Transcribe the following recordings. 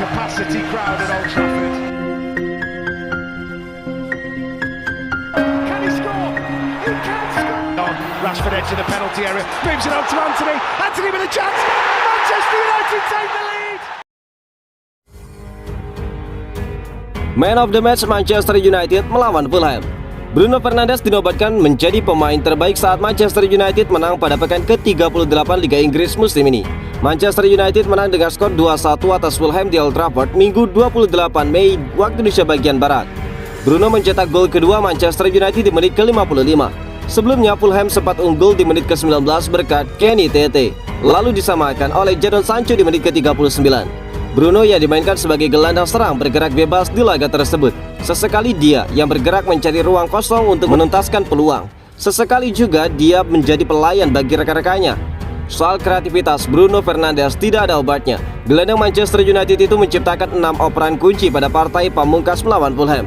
capacity crowd at Old Trafford. Can he score? He can score! Rashford edge of the penalty area, moves it on to Anthony. Anthony with a chance. Manchester United take the lead. Man of the match Manchester United melawan Fulham. Bruno Fernandes dinobatkan menjadi pemain terbaik saat Manchester United menang pada pekan ke-38 Liga Inggris musim ini. Manchester United menang dengan skor 2-1 atas Fulham di Old Trafford Minggu 28 Mei waktu Indonesia bagian Barat. Bruno mencetak gol kedua Manchester United di menit ke-55. Sebelumnya Fulham sempat unggul di menit ke-19 berkat Kenny Tete, lalu disamakan oleh Jadon Sancho di menit ke-39. Bruno yang dimainkan sebagai gelandang serang bergerak bebas di laga tersebut. Sesekali dia yang bergerak mencari ruang kosong untuk menuntaskan peluang. Sesekali juga dia menjadi pelayan bagi rekan-rekannya. Soal kreativitas, Bruno Fernandes tidak ada obatnya. Gelandang Manchester United itu menciptakan 6 operan kunci pada partai pamungkas melawan Fulham.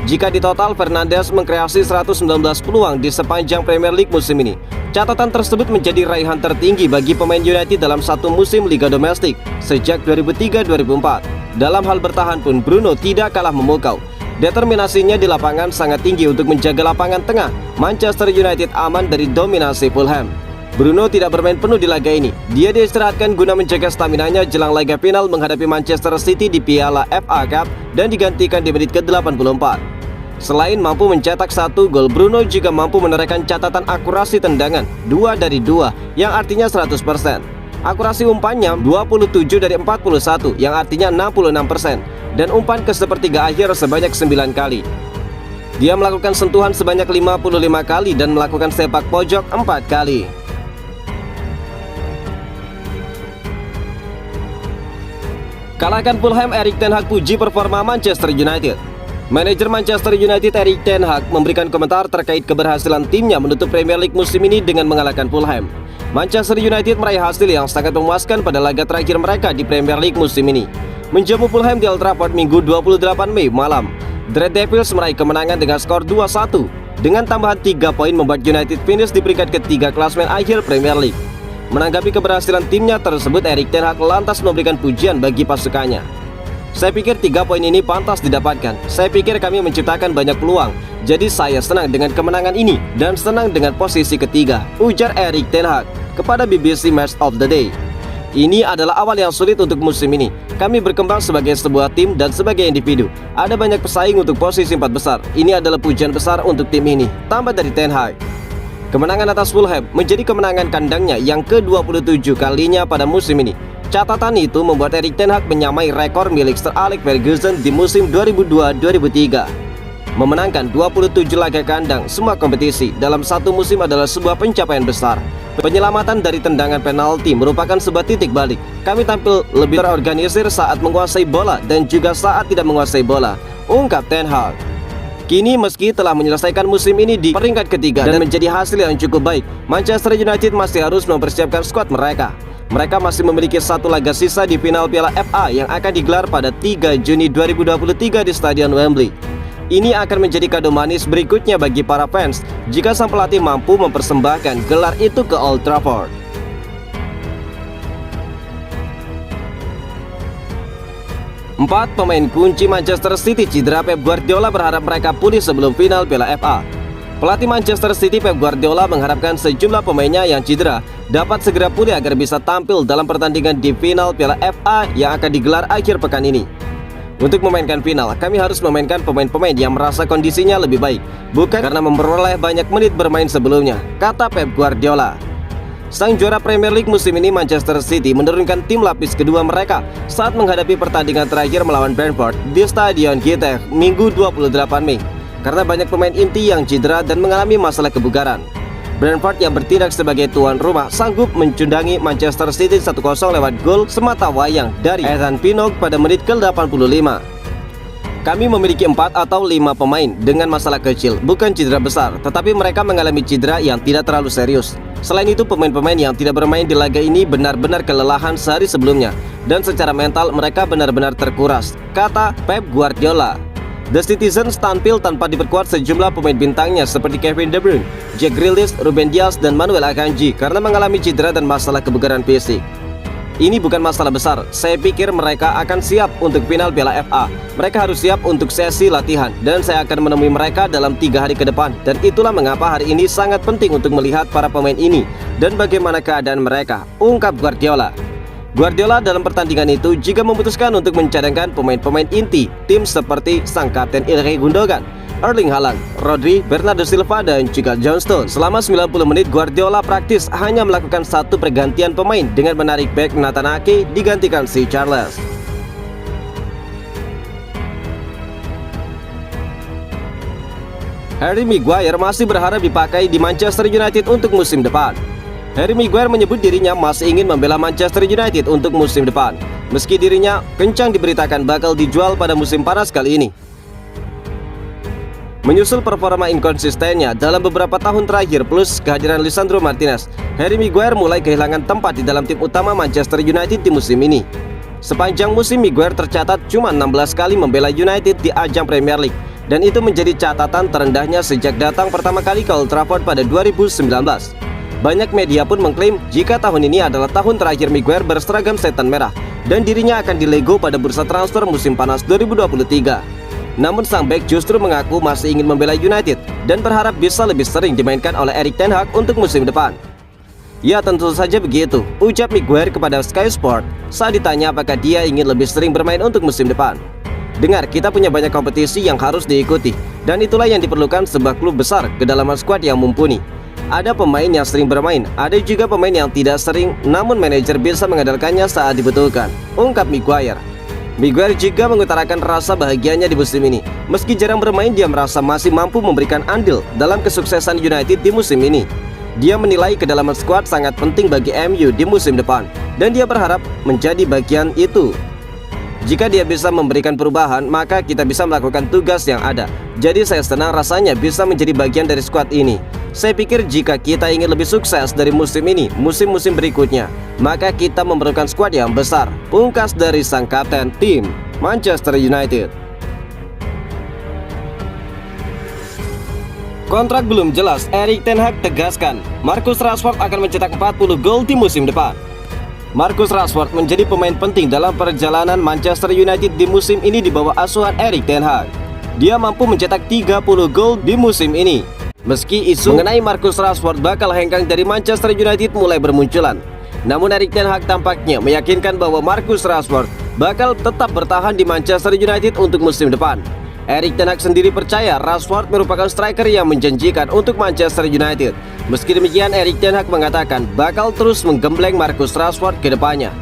Jika di total, Fernandes mengkreasi 119 peluang di sepanjang Premier League musim ini. Catatan tersebut menjadi raihan tertinggi bagi pemain United dalam satu musim Liga Domestik sejak 2003-2004. Dalam hal bertahan pun Bruno tidak kalah memukau. Determinasinya di lapangan sangat tinggi untuk menjaga lapangan tengah Manchester United aman dari dominasi Fulham. Bruno tidak bermain penuh di laga ini. Dia diistirahatkan guna menjaga staminanya jelang laga final menghadapi Manchester City di Piala FA Cup dan digantikan di menit ke-84. Selain mampu mencetak 1 gol, Bruno juga mampu menorehkan catatan akurasi tendangan 2 dari 2 yang artinya 100%. Akurasi umpannya 27 dari 41 yang artinya 66%, dan umpan ke sepertiga akhir sebanyak 9 kali. Dia melakukan sentuhan sebanyak 55 kali dan melakukan sepak pojok 4 kali. Kalahkan Fulham, Erik ten Hag puji performa Manchester United. Manajer Manchester United Erik ten Hag memberikan komentar terkait keberhasilan timnya menutup Premier League musim ini dengan mengalahkan Fulham. Manchester United meraih hasil yang sangat memuaskan pada laga terakhir mereka di Premier League musim ini, menjamu Fulham di Old Trafford Minggu 28 Mei malam. The Red Devils meraih kemenangan dengan skor 2-1. Dengan tambahan 3 poin membuat United finish di peringkat ketiga klasemen akhir Premier League. Menanggapi keberhasilan timnya tersebut, Erik ten Hag lantas memberikan pujian bagi pasukannya. Saya pikir 3 poin ini pantas didapatkan. Saya pikir kami menciptakan banyak peluang. Jadi saya senang dengan kemenangan ini dan senang dengan posisi ketiga, ujar Erik ten Hag kepada BBC Match of the Day. Ini adalah awal yang sulit untuk musim ini. Kami berkembang sebagai sebuah tim dan sebagai individu. Ada banyak pesaing untuk posisi 4 besar. Ini adalah pujian besar untuk tim ini, tambah dari ten Hag. Kemenangan atas Fulham menjadi kemenangan kandangnya yang ke-27 kalinya pada musim ini. Catatan itu membuat Erik ten Hag menyamai rekor milik Sir Alex Ferguson di musim 2002-2003. Memenangkan 27 laga kandang semua kompetisi dalam satu musim adalah sebuah pencapaian besar. Penyelamatan dari tendangan penalti merupakan sebuah titik balik. Kami tampil lebih terorganisir saat menguasai bola dan juga saat tidak menguasai bola, ungkap ten Hag. Kini meski telah menyelesaikan musim ini di peringkat ketiga dan menjadi hasil yang cukup baik, Manchester United masih harus mempersiapkan skuad mereka. Mereka masih memiliki 1 laga sisa di final Piala FA yang akan digelar pada 3 Juni 2023 di Stadion Wembley. Ini akan menjadi kado manis berikutnya bagi para fans jika sang pelatih mampu mempersembahkan gelar itu ke Old Trafford. Empat pemain kunci Manchester City cedera. Pep Guardiola berharap mereka pulih sebelum final Piala FA. Pelatih Manchester City Pep Guardiola mengharapkan sejumlah pemainnya yang cedera dapat segera pulih agar bisa tampil dalam pertandingan di final Piala FA yang akan digelar akhir pekan ini. Untuk memainkan final, kami harus memainkan pemain-pemain yang merasa kondisinya lebih baik, bukan karena memperoleh banyak menit bermain sebelumnya, kata Pep Guardiola. Sang juara Premier League musim ini, Manchester City menurunkan tim lapis kedua mereka saat menghadapi pertandingan terakhir melawan Brentford di Stadion Getafe Minggu 28 Mei karena banyak pemain inti yang cedera dan mengalami masalah kebugaran. Brentford yang bertindak sebagai tuan rumah sanggup mencundangi Manchester City 1-0 lewat gol semata wayang dari Ethan Pinnock pada menit ke-85. Kami memiliki 4 atau 5 pemain dengan masalah kecil, bukan cedera besar, tetapi mereka mengalami cedera yang tidak terlalu serius. Selain itu, pemain-pemain yang tidak bermain di laga ini benar-benar kelelahan sehari sebelumnya, dan secara mental mereka benar-benar terkuras, kata Pep Guardiola. The Citizens tampil tanpa diperkuat sejumlah pemain bintangnya seperti Kevin De Bruyne, Jack Grealish, Ruben Dias, dan Manuel Akanji karena mengalami cedera dan masalah kebugaran fisik. Ini bukan masalah besar. Saya pikir mereka akan siap untuk final Piala FA. Mereka harus siap untuk sesi latihan, dan saya akan menemui mereka dalam 3 hari ke depan. Dan itulah mengapa hari ini sangat penting untuk melihat para pemain ini dan bagaimana keadaan mereka, ungkap Guardiola. Guardiola dalam pertandingan itu juga memutuskan untuk mencadangkan pemain-pemain inti tim seperti sang kapten Ilkay Gundogan, Erling Haaland, Rodri, Bernardo Silva, dan juga John Stones. Selama 90 menit Guardiola praktis hanya melakukan satu pergantian pemain dengan menarik bek Nathan Ake digantikan si Charles. Harry Maguire masih berharap dipakai di Manchester United untuk musim depan. Harry Maguire menyebut dirinya masih ingin membela Manchester United untuk musim depan, meski dirinya kencang diberitakan bakal dijual pada musim panas kali ini. Menyusul performa inkonsistennya dalam beberapa tahun terakhir plus kehadiran Lisandro Martinez, Harry Maguire mulai kehilangan tempat di dalam tim utama Manchester United di musim ini. Sepanjang musim Maguire tercatat cuma 16 kali membela United di ajang Premier League, dan itu menjadi catatan terendahnya sejak datang pertama kali ke Old Trafford pada 2019. Banyak media pun mengklaim jika tahun ini adalah tahun terakhir Maguire berseragam setan merah dan dirinya akan dilego pada bursa transfer musim panas 2023. Namun sang bek justru mengaku masih ingin membela United dan berharap bisa lebih sering dimainkan oleh Erik ten Hag untuk musim depan. Ya tentu saja begitu, ucap Maguire kepada Sky Sport saat ditanya apakah dia ingin lebih sering bermain untuk musim depan. Dengar, kita punya banyak kompetisi yang harus diikuti, dan itulah yang diperlukan sebuah klub besar, kedalaman skuad yang mumpuni. Ada pemain yang sering bermain, ada juga pemain yang tidak sering, namun manajer bisa mengandalkannya saat dibutuhkan, ungkap Maguire. Maguire juga mengutarakan rasa bahagianya di musim ini. Meski jarang bermain, dia merasa masih mampu memberikan andil dalam kesuksesan United di musim ini. Dia menilai kedalaman skuad sangat penting bagi MU di musim depan, dan dia berharap menjadi bagian itu. Jika dia bisa memberikan perubahan, maka kita bisa melakukan tugas yang ada. Jadi saya senang rasanya bisa menjadi bagian dari skuad ini. Saya pikir jika kita ingin lebih sukses dari musim ini, musim-musim berikutnya, maka kita memerlukan skuad yang besar, pungkas dari sang kapten tim Manchester United. Kontrak belum jelas, Erik ten Hag tegaskan Marcus Rashford akan mencetak 40 gol di musim depan. Marcus Rashford menjadi pemain penting dalam perjalanan Manchester United di musim ini di bawah asuhan Erik ten Hag. Dia mampu mencetak 30 gol di musim ini. Meski isu mengenai Marcus Rashford bakal hengkang dari Manchester United mulai bermunculan, namun Erik ten Hag tampaknya meyakinkan bahwa Marcus Rashford bakal tetap bertahan di Manchester United untuk musim depan. Erik ten Hag sendiri percaya Rashford merupakan striker yang menjanjikan untuk Manchester United. Meski demikian, Erik ten Hag mengatakan bakal terus menggembleng Marcus Rashford ke depannya.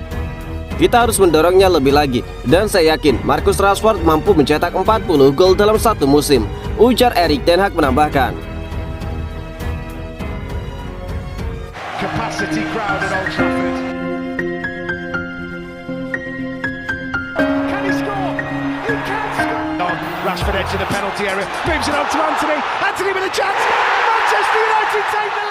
Kita harus mendorongnya lebih lagi, dan saya yakin Marcus Rashford mampu mencetak 40 gol dalam satu musim, ujar Erik ten Hag menambahkan. Capacity crowd at Old Trafford. Can he score? He can score. Rashford edge of the penalty area, moves it on to Anthony. Anthony with a chance. Manchester United take the lead.